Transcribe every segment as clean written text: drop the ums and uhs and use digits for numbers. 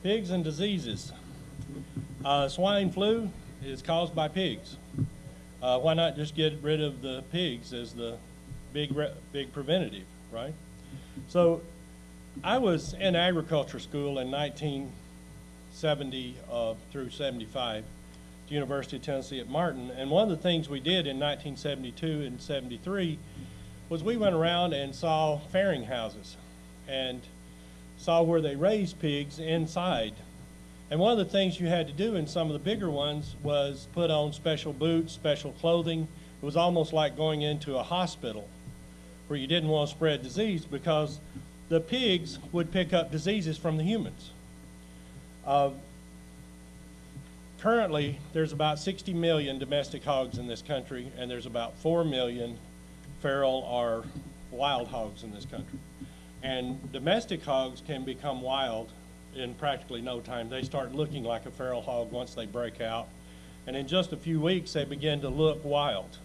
Pigs and diseases. Swine flu is caused by pigs. Why not just get rid of the pigs as the big preventative, right? So I was in agriculture school in 1970 through 75 at the University of Tennessee at Martin, and one of the things we did in 1972 and 73 was we went around and saw fairing houses and saw where they raised pigs inside. And one of the things you had to do in some of the bigger ones was put on special boots, special clothing. It was almost like going into a hospital where you didn't want to spread disease because the pigs would pick up diseases from the humans. Currently, there's about 60 million domestic hogs in this country, and there's about 4 million feral or wild hogs in this country. And domestic hogs can become wild in practically no time. They start looking like a feral hog once they break out. And in just a few weeks, they begin to look wild.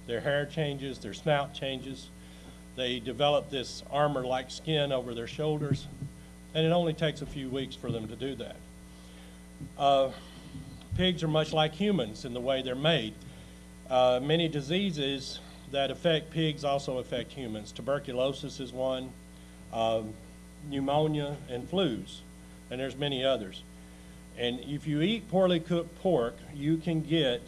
Their hair changes, their snout changes. They develop this armor-like skin over their shoulders. And it only takes a few weeks for them to do that. Pigs are much like humans in the way they're made. Many diseases that affect pigs also affect humans. Tuberculosis is one, pneumonia, and flus. And there's many others. And if you eat poorly cooked pork, you can get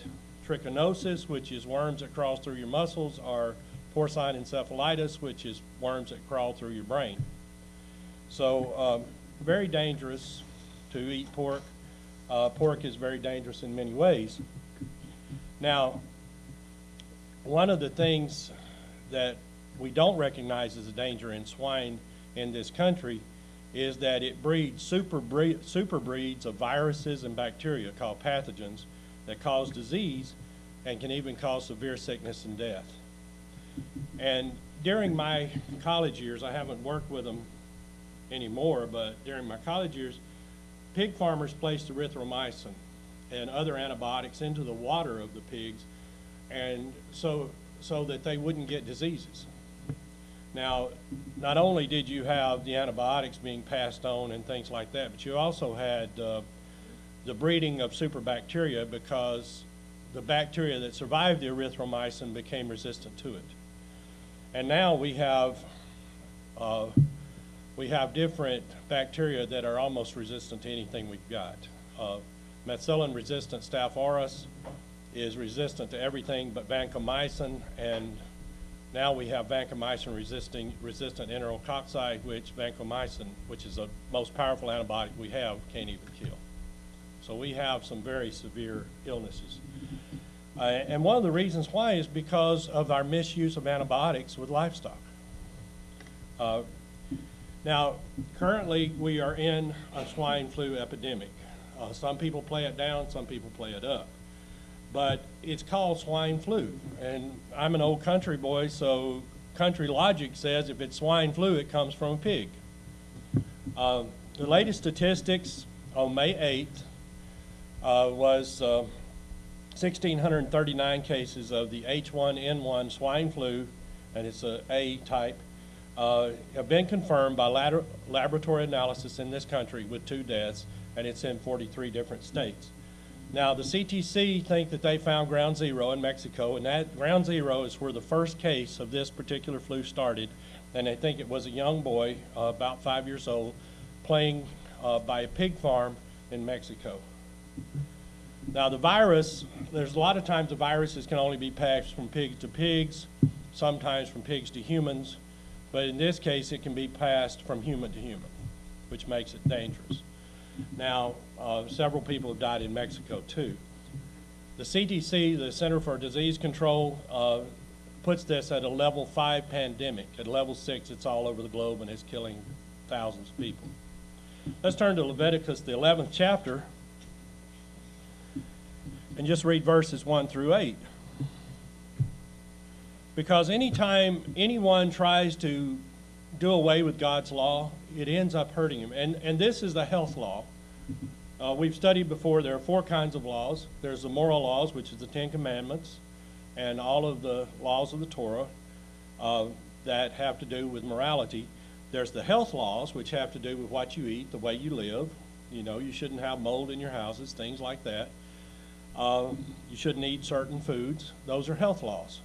trichinosis, which is worms that crawl through your muscles, or porcine encephalitis, which is worms that crawl through your brain. So very dangerous to eat pork. Pork is very dangerous in many ways. Now, one of the things that we don't recognize as a danger in swine in this country is that it breeds super breeds of viruses and bacteria called pathogens that cause disease and can even cause severe sickness and death. And during my college years, I haven't worked with them anymore, but during my college years, pig farmers placed erythromycin and other antibiotics into the water of the pigs, and so that they wouldn't get diseases. Now, not only did you have the antibiotics being passed on and things like that, but you also had the breeding of superbacteria because the bacteria that survived the erythromycin became resistant to it. And now we have different bacteria that are almost resistant to anything we've got. Methicillin-resistant Staph aureus is resistant to everything but vancomycin, and now we have vancomycin-resistant enterococci, which vancomycin, which is the most powerful antibiotic we have, can't even kill. So we have some very severe illnesses. And one of the reasons why is because of our misuse of antibiotics with livestock. Now, currently we are in a swine flu epidemic. Some people play it down, some people play it up. But it's called swine flu. And I'm an old country boy, so country logic says if it's swine flu, it comes from a pig. The latest statistics on May 8th was 1,639 cases of the H1N1 swine flu, and it's a A type, have been confirmed by laboratory analysis in this country with 2 deaths, and it's in 43 different states. Now, the CTC think that they found ground zero in Mexico, and that ground zero is where the first case of this particular flu started, and they think it was a young boy, about 5 years old, playing by a pig farm in Mexico. Now, the virus, there's a lot of times the viruses can only be passed from pigs to pigs, sometimes from pigs to humans, but in this case, it can be passed from human to human, which makes it dangerous. Now, several people have died in Mexico, too. The CDC, the Center for Disease Control, puts this at a level 5 pandemic. At level 6, it's all over the globe and it's killing thousands of people. Let's turn to Leviticus, the 11th chapter, and just read verses 1 through 8. Because anytime anyone tries to do away with God's law, it ends up hurting him. And this is the health law. We've studied before there are 4 kinds of laws. There's the moral laws, which is the 10 Commandments, and all of the laws of the Torah that have to do with morality. There's the health laws, which have to do with what you eat, the way you live, You know, you shouldn't have mold in your houses, things like that. You shouldn't eat certain foods. Those are health laws.